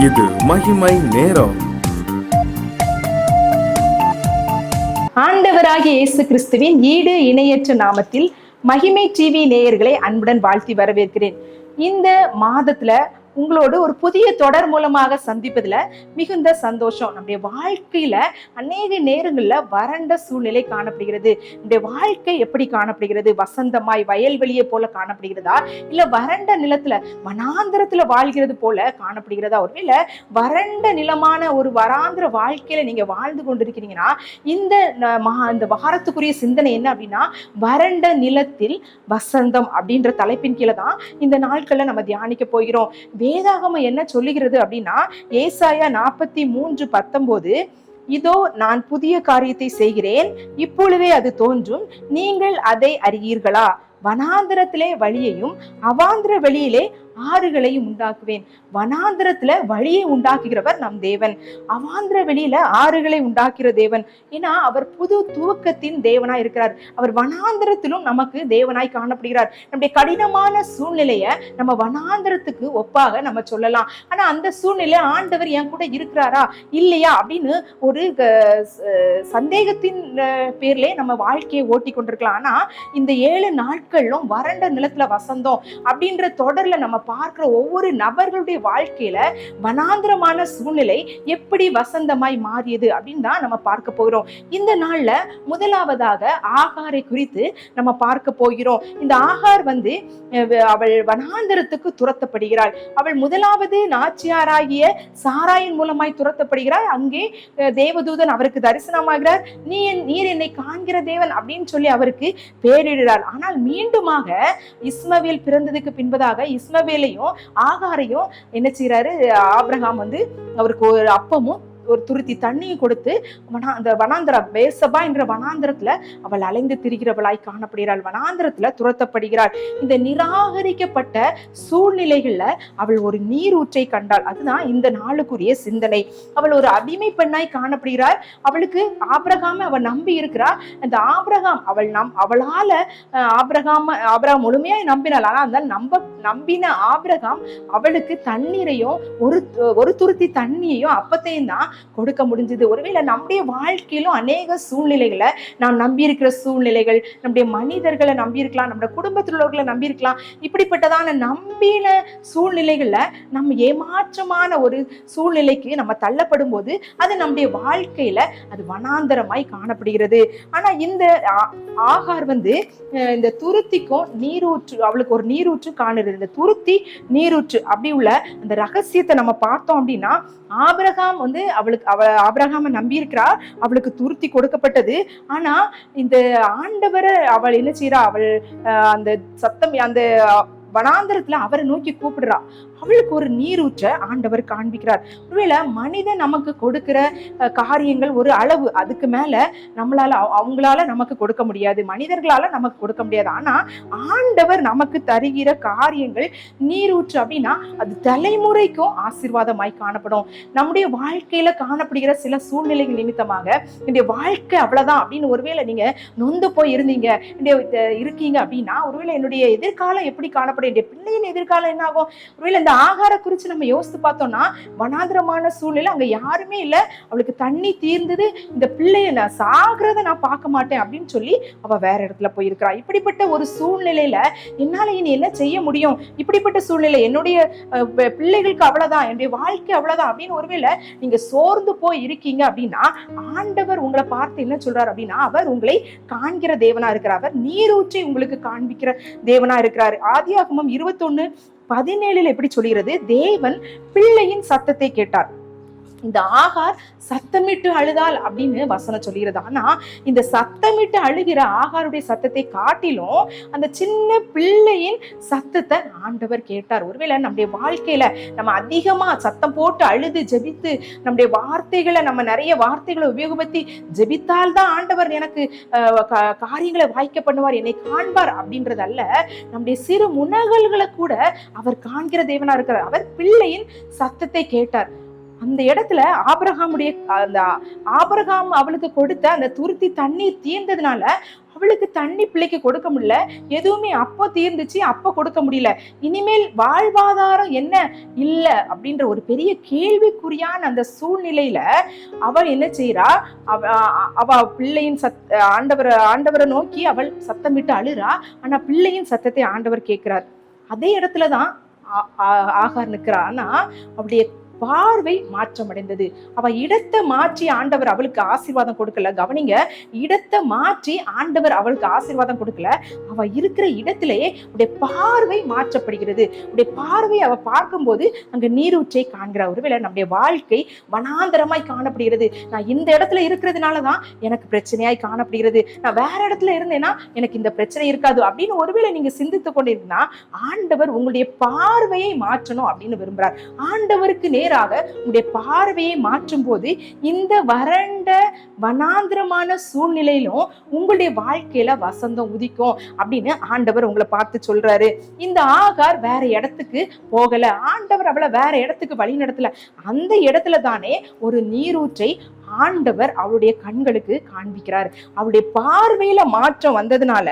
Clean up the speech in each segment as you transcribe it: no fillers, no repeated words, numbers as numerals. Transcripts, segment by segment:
இது மகிமை நேரம். ஆண்டவராகிய இயேசு கிறிஸ்துவின் ஈடு இணையற்ற நாமத்தில் மகிமை டிவி நேயர்களை அன்புடன் வாழ்த்தி வரவேற்கிறேன். இந்த மாதத்துல உங்களோடு ஒரு புதிய தொடர் மூலமாக சந்திப்பதுல மிகுந்த சந்தோஷம். நம்முடைய வாழ்க்கையில அநேக நேரங்கள்ல வறண்ட சூழ்நிலை காணப்படுகிறது. நம்முடைய வாழ்க்கை எப்படி காணப்படுகிறது? வசந்தமாய் வயல்வெளியை போல காணப்படுகிறதா, இல்ல வறண்ட நிலத்துல வனாந்திரத்துல வாழ்கிறது போல காணப்படுகிறதா? ஒருவேளை வறண்ட நிலமான ஒரு வராந்திர வாழ்க்கையில நீங்க வாழ்ந்து கொண்டிருக்கிறீங்கன்னா, இந்த வாரத்துக்குரிய சிந்தனை என்ன அப்படின்னா, வறண்ட நிலத்தில் வசந்தம் அப்படின்ற தலைப்பின் கீழே தான் இந்த நாட்கள்ல நம்ம தியானிக்க போகிறோம். வேதாகமம் என்ன சொல்லுகிறது அப்படின்னா, ஏசாயா 43:19, இதோ நான் புதிய காரியத்தை செய்கிறேன், இப்பொழுதே அது தோன்றும், நீங்கள் அதை அறியீர்களா? வனாந்திரத்திலே வழியையும் அவாந்திர வெளியிலே ஆறுகளையும் உண்டாக்குவேன். வனாந்திரத்துல வழியை உண்டாக்குகிறவர் நம் தேவன், அவாந்திர வெளியில ஆறுகளை உண்டாக்குகிற தேவன். ஏன்னா அவர் புது துவக்கத்தின் தேவனாய் இருக்கிறார். அவர் வனாந்திரத்திலும் நமக்கு தேவனாய் காணப்படுகிறார். நம்முடைய கடினமான சூழ்நிலைய நம்ம வனாந்திரத்துக்கு ஒப்பாக நம்ம சொல்லலாம். ஆனா அந்த சூழ்நிலை ஆண்டவர் என் கூட இருக்கிறாரா இல்லையா அப்படின்னு ஒரு சந்தேகத்தின் பேர்ல நம்ம வாழ்க்கையை ஓட்டி கொண்டிருக்கலாம். ஆனா இந்த 7 நாட்களும் வறண்ட நிலத்துல வசந்தம் அப்படின்ற தொடர்ல நம்ம பார்க்கிற ஒவ்வொரு நபர்களுடைய வாழ்க்கையில வனாந்திரமான சூழ்நிலை எப்படி வசந்தமாய் மாறியது அப்படின்னு தான் நம்ம பார்க்க போகிறோம். இந்த நாள்ல முதலாவதாக ஆகாரை குறித்து நம்ம பார்க்க போகிறோம். இந்த ஆகார் அவள் வனாந்திரத்துக்கு துரத்தப்படுகிறாள். அவள் முதலாவது நாச்சியாராகிய சாராயின் மூலமாய் துரத்தப்படுகிறாள். அங்கே தேவதூதன் அவருக்கு தரிசனமாகிறார். நீர் என்னை காண்கிற தேவன் அப்படின்னு சொல்லி அவருக்கு பேரிடுகிறார். ஆனால் மீண்டுமாக இஸ்மவேல் பிறந்ததுக்கு பின்பதாக இஸ்மவேலையும் ஆகாரையும் என்ன செய்யறாரு, ஆபிரகாம் அவருக்கு ஒரு அப்பமும் ஒரு துருத்தி தண்ணியும் கொடுத்து அந்த வனாந்திரம் பேசபா என்ற வனாந்திரத்துல அவள் அலைந்து திரிகிறவளாய் காணப்படுகிறாள். வனாந்திரத்துல துரத்தப்படுகிறாள். இந்த நிராகரிக்கப்பட்ட சூழ்நிலைகள்ல அவள் ஒரு நீரூற்றை கண்டாள். அதுதான் இந்த நாளுக்குரிய சிந்தனை. அவள் ஒரு அடிமை பெண்ணாய் காணப்படுகிறாள். அவளுக்கு ஆபிரகாம் அவள் நம்பி இருக்கிறாள். அந்த ஆபிரகாம் அவளால ஆபிரகாம் முழுமையாய் நம்பினாள். ஆனா அந்த நம்பின ஆபிரகாம் அவளுக்கு தண்ணீரையும் ஒரு துருத்தி தண்ணியையும் அப்பத்தையும் தான் கொடுக்க முடிஞ்சது. ஒருவேளை நம்முடைய வாழ்க்கையிலும் அநேக சூழ்நிலைகளை நாம் நம்பி இருக்கிற சூழ்நிலைகள், நம்முடைய மனிதர்களை நம்பி இருக்கலாம், நம்முடைய குடும்பத்தில் உள்ளவர்களை நம்பி இருக்கலாம். இப்படிப்பட்டதான நம்பின சூழ்நிலைகள்ல நம்ம ஏமாற்றமான ஒரு சூழ்நிலைக்கு நம்ம தள்ளப்படும் போது அது நம்முடைய வாழ்க்கையில அது வனாந்தரமாய் காணப்படுகிறது. ஆனா இந்த ஆகார் இந்த துருத்திக்கும் நீரூற்று, அவளுக்கு ஒரு நீரூற்று காணுது. இந்த துருத்தி நீரூற்று அப்படி உள்ள அந்த ரகசியத்தை நம்ம பார்த்தோம் அப்படின்னா, ஆபிரகாம் ஆபிரகாம நம்பி இருக்கிறா, அவளுக்கு துருத்தி கொடுக்கப்பட்டது. ஆனா இந்த ஆண்டவரை அவள் என்ன செய்யறா, அவள் அந்த சத்தம் அந்த வனாந்திரத்துல அவரை நோக்கி கூப்பிடுறா. அவளுக்கு ஒரு நீரூற்ற ஆண்டவர் காண்பிக்கிறார். ஒருவேளை மனிதன் நமக்கு கொடுக்கிற காரியங்கள் ஒரு அளவு, அதுக்கு மேல அவங்களால நமக்கு கொடுக்க முடியாது, மனிதர்களால நமக்கு கொடுக்க முடியாது. ஆனா ஆண்டவர் நமக்கு தருகிற காரியங்கள் நீரூற்று அப்படின்னா அது தலைமுறைக்கும் ஆசீர்வாதமாய் காணப்படும். நம்முடைய வாழ்க்கையில காணப்படுகிற சில சூழ்நிலைகள் நிமித்தமாக என்னுடைய வாழ்க்கை அவ்வளவுதான் அப்படின்னு ஒருவேளை நீங்க நொந்து போய் இருக்கீங்க அப்படின்னா, ஒருவேளை என்னுடைய எதிர்காலம் எப்படி காணப்படும், என்னுடைய பிள்ளையின் எதிர்காலம் என்ன ஆகும்? ஒருவேளை இந்த ஆகார குறிச்சு நம்ம யோசித்து பார்த்தோம்னா, வனாந்திரமான சூழ்நிலை, அங்க யாருமே இல்ல, அவளுக்கு தண்ணி தீர்ந்தது, இந்த பிள்ளைய நான் சாகிறத நான் பார்க்க மாட்டேன் அப்படின்னு சொல்லி அவ வேற இடத்துல போயிருக்கிறா. இப்படிப்பட்ட ஒரு சூழ்நிலையில என்னால இனி என்ன செய்ய முடியும்? இப்படிப்பட்ட சூழ்நிலை என்னுடைய பிள்ளைகளுக்கு அவ்வளவுதான், என்னுடைய வாழ்க்கை அவ்வளவுதான் அப்படின்னு ஒருவேளை நீங்க சோர்ந்து போய் இருக்கீங்க அப்படின்னா, ஆண்டவர் உங்களை பார்த்து என்ன சொல்றாரு அப்படின்னா, அவர் உங்களை காண்கிற தேவனா இருக்கிறார். அவர் நீரூற்றி உங்களுக்கு காண்பிக்கிற தேவனா இருக்கிறார். ஆதியாகமம் 21:17 எப்படி சொல்கிறது, தேவன் பிள்ளையின் சத்தத்தை கேட்டார். இந்த ஆகார் சத்தமிட்டு அழுதாள் அப்படின்னு வசனம் சொல்கிறது. ஆனா இந்த சத்தமிட்டு அழுகிற ஆகாருடைய சத்தத்தை காட்டிலும் அந்த சின்ன பிள்ளையின் சத்தத்தை ஆண்டவர் கேட்டார். ஒருவேளை நம்முடைய வாழ்க்கையில நம்ம அதிகமா சத்தம் போட்டு அழுது ஜெபித்து நம்முடைய வார்த்தைகளை, நம்ம நிறைய வார்த்தைகளை உபயோகப்படுத்தி ஜெபித்தால்தான் ஆண்டவர் எனக்கு காரியங்களை வாய்க்க பண்ணுவார், என்னை காண்பார் அப்படின்றதல்ல. நம்முடைய சிறு முனகல்களை கூட அவர் காண்கிற தேவனா இருக்கிறார். அவர் பிள்ளையின் சத்தத்தை கேட்டார். அந்த இடத்துல ஆபிரகாம் அவளுக்கு கொடுத்த அந்த துருத்தி தண்ணீர் தீர்ந்ததுனால அவளுக்கு தண்ணி பிள்ளைக்கு கொடுக்க முடியல, எதுவுமே அப்போ தீர்ந்துச்சு, அப்போ கொடுக்க முடியல, இனிமேல் வாழ்வாதாரம் என்ன இல்ல அப்படின்ற ஒரு பெரிய கேள்விக்குறியான அந்த சூழ்நிலையில அவள் என்ன செய்யறா, அவ பிள்ளையின் ஆண்டவரை நோக்கி அவள் சத்தமிட்டு அழுறா. ஆனா பிள்ளையின் சத்தத்தை ஆண்டவர் கேட்கிறார். அதே இடத்துலதான் ஆகார் நிற்கிறா. ஆனா அவளுடைய பார்வை மாற்றம் அடைந்தது. அவ இடத்தை மாற்றி ஆண்டவர் அவளுக்கு ஆசீர்வாதம் கொடுக்கல. கவனிங்க, இடத்தை மாற்றி ஆண்டவர் அவளுக்கு ஆசீர்வாதம் கொடுக்கல. அவ இருக்கிற இடத்திலேயே உடைய பார்வை மாற்றப்படுகிறது. உடைய பார்வை அவ பார்க்கும்போது அங்க நீரூற்றை காண்கிற. ஒருவேளை நம்முடைய வாழ்க்கை வனாந்தரமாய் காணப்படுகிறது. நான் இந்த இடத்துல இருக்கிறதுனாலதான் எனக்கு பிரச்சனையாய் காணப்படுகிறது, நான் வேற இடத்துல இருந்தேன்னா எனக்கு இந்த பிரச்சனை இருக்காது அப்படின்னு ஒருவேளை நீங்க சிந்தித்து கொண்டிருந்தா, ஆண்டவர் உங்களுடைய பார்வையை மாற்றணும் அப்படின்னு விரும்புறார். ஆண்டவருக்கு உங்களுடைய பார்வையை மாற்றும் போது இந்த வறண்ட வனாந்திரமான சூழ்நிலையிலும் உங்களுடைய வாழ்க்கையில வசந்தம் உதிக்கும் அப்படின்னு ஆண்டவர் உங்களை பார்த்து சொல்றாரு. இந்த ஆகார் வேற இடத்துக்கு போகல, ஆண்டவர் அவளை வேற இடத்துக்கு வழி நடத்தல. அந்த இடத்துல தானே ஒரு நீரூற்றை ஆண்டவர் அவளுடைய கண்களுக்கு காண்பிக்கிறார். அவளுடைய பார்வையில மாற்றம் வந்ததுனால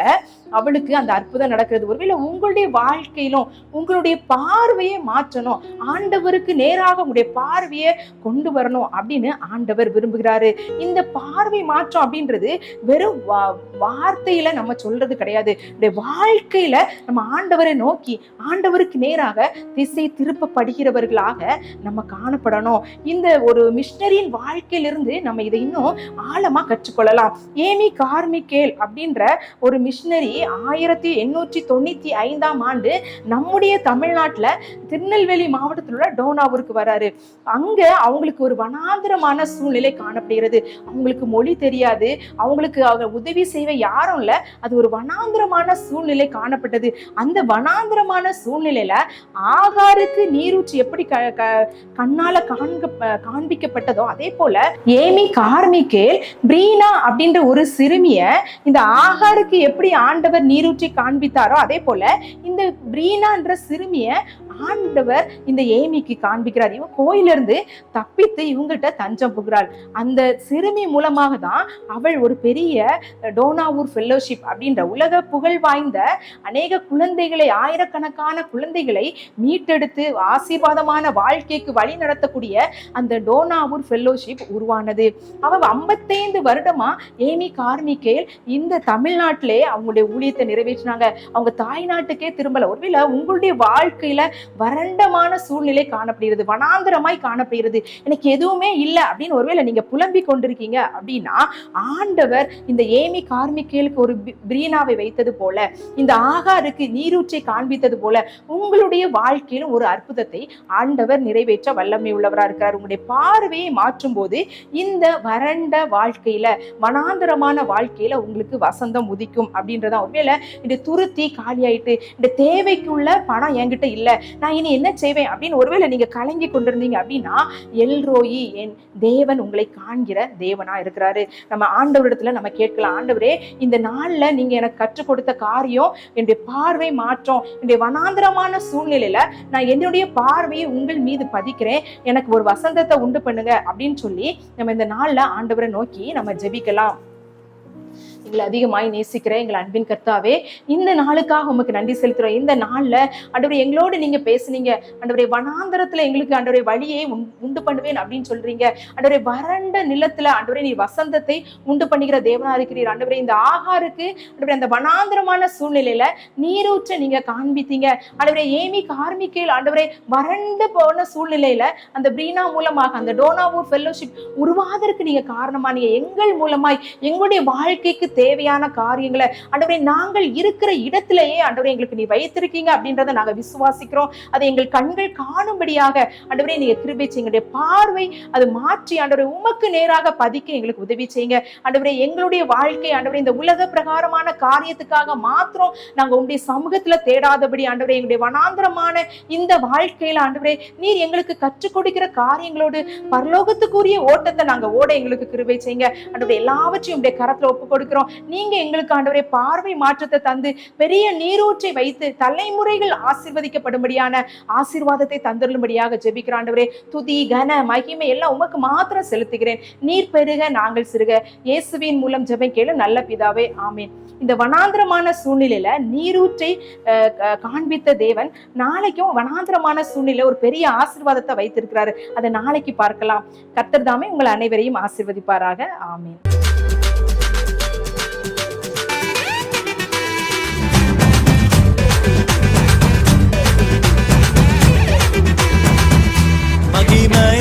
அவளுக்கு அந்த அற்புதம் நடக்கிறது. ஒருவேளை உங்களுடைய வாழ்க்கையிலும் உங்களுடைய பார்வையை மாற்றணும், ஆண்டவருக்கு நேராக உங்களுடைய பார்வையை கொண்டு வரணும் அப்படின்னு ஆண்டவர் விரும்புகிறாரு. இந்த பார்வை மாற்றம் அப்படின்றது வெறும் வார்த்தையில நம்ம சொல்றது கிடையாது. வாழ்க்கையில நம்ம ஆண்டவரை நோக்கி ஆண்டவருக்கு நேராக திசை திருப்பப்படுகிறவர்களாக நம்ம காணப்படணும். இந்த ஒரு மிஷனரியின் வாழ்க்கையிலிருந்து நம்ம இதை இன்னும் ஆழமா கற்றுக்கொள்ளலாம். ஏமி கார்மிகேல் அப்படின்ற ஒரு மிஷனரி 1895 ஆண்டு நம்முடைய தமிழ்நாட்டுல திருநெல்வேலி மாவட்டத்தில் உள்ள டோனாவூருக்கு வராரு. அங்க அவங்களுக்கு ஒரு வனாந்திரமான சூழ்நிலை காணப்படுகிறது. அவங்களுக்கு மொழி தெரியாது, அவங்களுக்கு உதவி செய்வ யாரும் இல்ல. அது ஒரு வனாந்திரமான சூழ்நிலை காணப்பட்டது. அந்த வனாந்திரமான சூழ்நிலையில ஆகாருக்கு நீரூற்று எப்படி கண்ணால காண்பிக்கப்பட்டதோ அதே போல ஏமி கார்மிகேல் பிரீனா அப்படின்ற ஒரு சிறுமிய இந்த ஆகாருக்கு எப்படி ஆண்டவர் நீரூற்றி காண்பித்தாரோ அதே போல இந்த பிரீனா என்ற சிறுமிய ஆண்டவர் இந்த ஏமிக்கு காண்பிக்கிறார். இவன் கோயிலிருந்து தப்பித்து இவங்ககிட்ட தஞ்சம் புகிறாள். அந்த சிறுமி மூலமாக தான் அவள் ஒரு பெரிய டோனாவூர் ஃபெல்லோஷிப் அப்படின்ற உலக புகழ் வாய்ந்த அநேக குழந்தைகளை, ஆயிரக்கணக்கான குழந்தைகளை மீட்டெடுத்து ஆசீர்வாதமான வாழ்க்கைக்கு வழி நடத்தக்கூடிய அந்த டோனாவூர் ஃபெல்லோஷிப் உருவானது. அவ 55 வருடமா ஏமி கார்மிகேல் இந்த தமிழ்நாட்டிலே அவங்களுடைய ஊழியத்தை நிறைவேற்றினாங்க. அவங்க தாய் நாட்டுக்கே திரும்பல. ஒருவேளை உங்களுடைய வாழ்க்கையில வறண்டமான சூழ்நிலை காணப்படுகிறது, வனாந்திரமாய் காணப்படுகிறது, எனக்கு எதுவுமே இல்லை அப்படின்னு ஒருவேளை நீங்க புலம்பி கொண்டிருக்கீங்க அப்படின்னா, ஆண்டவர் இந்த ஏமி கார்மிகேலுக்கு ஒரு பிரீனாவை வைத்தது போல, இந்த ஆகாருக்கு நீரூற்றை காண்பித்தது போல உங்களுடைய வாழ்க்கையிலும் ஒரு அற்புதத்தை ஆண்டவர் நிறைவேற்ற வல்லமை உள்ளவரா இருக்கிறார். உங்களுடைய பார்வையை மாற்றும் போது இந்த வறண்ட வாழ்க்கையில, வனாந்திரமான வாழ்க்கையில உங்களுக்கு வசந்தம் உதிக்கும் அப்படின்றதான். ஒருவேளை இந்த துருத்தி காலியாயிட்டு, இந்த தேவைக்குள்ள பணம் என்கிட்ட இல்லை, நான் இனி என்ன செய்வேன் அப்படின்னு ஒருவேளை நீங்க கலங்கி கொண்டிருந்தீங்க அப்படின்னா, எல்ரோயி என் தேவன் உங்களை காண்கிற தேவனா இருக்கிறாரு. நம்ம ஆண்டவரிடத்துல நம்ம கேட்கலாம், ஆண்டவரே இந்த நாள்ல நீங்க எனக்கு கற்றுக் கொடுத்த காரியம் என்னுடைய பார்வை மாற்றம், என்னுடைய வனாந்திரமான சூழ்நிலையில நான் என்னுடைய பார்வையை உங்கள் மீது பதிக்கிறேன், எனக்கு ஒரு வசந்தத்தை உண்டு பண்ணுங்க அப்படின்னு சொல்லி நம்ம இந்த நாள்ல ஆண்டவரை நோக்கி நம்ம ஜெபிக்கலாம். எங்களை அதிகமாய் நேசிக்கிற எங்கள் அன்பின் கர்த்தாவே, இந்த நாளுக்காக உமக்கு நன்றி செலுத்துறோம். இந்த நாள்ல ஆண்டவரே எங்களோடு நீங்க பேசுனீங்க. ஆண்டவரே வனாந்தரத்துல எங்களுக்கு ஆண்டவரே வழியை உண்டு பண்ணுவேன் அப்படின்னு சொல்றீங்க. ஆண்டவரே வறண்ட நிலத்துல ஆண்டவரே நீ வசந்தத்தை உண்டு பண்ணுகிற தேவனா இருக்கிறீர். ஆண்டவரே இந்த ஆகாருக்கு ஆண்டவரே அந்த வனாந்தரமான சூழ்நிலையில நீரூற்ற நீங்க காண்பித்தீங்க. ஆண்டவரே ஏமி கார்மிகேல் ஆண்டவரே வறண்டு போன சூழ்நிலையில அந்த பிரீனா மூலமாக அந்த டோனாவூர் ஃபெல்லோஷிப் உருவாதற்கு நீங்க காரணமா, நீங்க எங்கள் மூலமாய் எங்களுடைய வாழ்க்கைக்கு தேவையான காரியங்களை ஆண்டவரே நாங்கள் இருக்கிற இடத்திலேயே ஆண்டவரே எங்களுக்கு நீ வைத்திருக்கீங்க அப்படின்றத நாங்க விசுவாசிக்கிறோம். அதை எங்கள் கண்கள் காணும்படியாக ஆண்டவரே நீங்க கிருபை செய்யுங்க. எங்களுடைய பார்வை அது மாற்றி ஆண்டவரே உமக்கு நேராக பதிக்க எங்களுக்கு உதவி செய்யுங்க. ஆண்டவரே எங்களுடைய வாழ்க்கை ஆண்டவரே இந்த உலக பிரகாரமான காரியத்துக்காக மாத்திரம் நாங்க உங்களுடைய சமூகத்துல தேடாதபடி ஆண்டவரே எங்களுடைய வனாந்திரமான இந்த வாழ்க்கையில ஆண்டவரே நீர் எங்களுக்கு கற்றுக் கொடுக்கிற காரியங்களோடு பரலோகத்துக்குரிய ஓட்டத்தை நாங்க ஓட எங்களுக்கு கிருபை செய்யுங்க. ஆண்டவரே எல்லாவற்றையும் உங்களுடைய கரத்துல ஒப்பு கொடுக்கிறோம். நீங்க எங்களுக்கு ஆண்டவரே பார்வை மாற்றத்தை தந்து பெரிய நீரூற்றை வைத்து தலைமுறைகள் ஆசீர்வதிக்கப்படும்படியான ஆசீர்வாதத்தை தந்துள்ளும்படியாக ஜெபிக்கிற ஆண்டவரே துதி கன மகிமை எல்லாம் உமக்கு மாத்திரம் செலுத்துகிறேன். நீர் பெருக நாங்கள் சிறுக. இயேசுவின் மூலம் ஜெபம் கேளு நல்ல பிதாவே, ஆமேன். இந்த வனாந்திரமான சூழ்நிலையில நீரூற்றை காண்பித்த தேவன் நாளைக்கும் வனாந்திரமான சூழ்நிலை ஒரு பெரிய ஆசீர்வாதத்தை வைத்திருக்கிறாரு. அதை நாளைக்கு பார்க்கலாம். கர்த்தர் தாமே உங்கள் அனைவரையும் ஆசீர்வதிப்பாராக. ஆமென். மகிமை